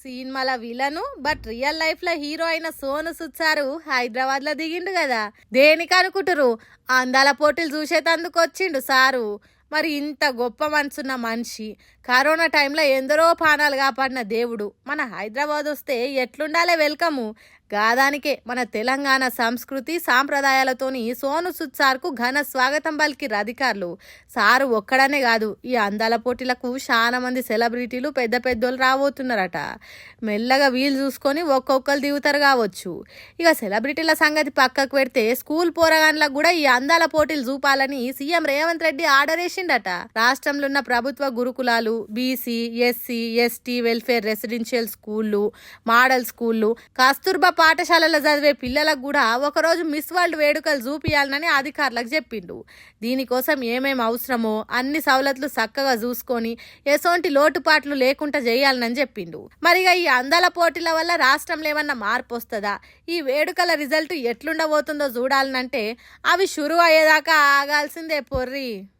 సినిమాల villain but real life లో hero అయిన సోను సూద్ సారు హైదరాబాద్ లో దిగిండు కదా. దేనికి అనుకుంటురు? అందాల పోటీలు చూసేటందుకు వచ్చిండు సారు. మరి ఇంత గొప్ప మనసున్న మనిషి, కరోనా టైంలో ఎందరో ప్రాణాలు కాపాడిన దేవుడు మన హైదరాబాద్ వస్తే ఎట్లుండాలే వెల్కము. గాదానికే మన తెలంగాణ సంస్కృతి సాంప్రదాయాలతోని సోను సుద్ సార్కు ఘన స్వాగతం పలికిర్రు అధికారులు. సారు ఒక్కడనే కాదు, ఈ అందాల పోటీలకు చాలా మంది సెలబ్రిటీలు పెద్ద పెద్దోళ్ళు రాబోతున్నారట. మెల్లగా వీలు చూసుకొని ఒక్కొక్కరు దిగుతారు కావచ్చు. ఇక సెలబ్రిటీల సంగతి పక్కకు పెడితే స్కూల్ పోరగాన్లకు కూడా ఈ అందాల పోటీలు చూపాలని సీఎం రేవంత్ రెడ్డి ఆర్డర్ వేసిండట. రాష్ట్రంలో ఉన్న ప్రభుత్వ గురుకులాలు, BC, SC, ST welfare residential స్కూళ్ళు, మోడల్ స్కూళ్ళు, కస్తూర్బా పాఠశాలలో చదివే పిల్లలకు కూడా ఒకరోజు మిస్ వరల్డ్ వేడుకలు చూపియాలని అధికారులకు చెప్పిండు. దీనికోసం ఏమేమి అవసరమో అన్ని సవలతులు చక్కగా చూసుకొని ఎసోంటి లోటుపాట్లు లేకుండా చేయాలని చెప్పిండు. మరిగా ఈ అందాల పోటీల వల్ల రాష్ట్రంలో ఏమన్నా మార్పు వస్తుందా, ఈ వేడుకల రిజల్ట్ ఎట్లుండబోతుందో చూడాలనంటే అవి షురు అయ్యేదాకా ఆగాల్సిందే పొర్రి.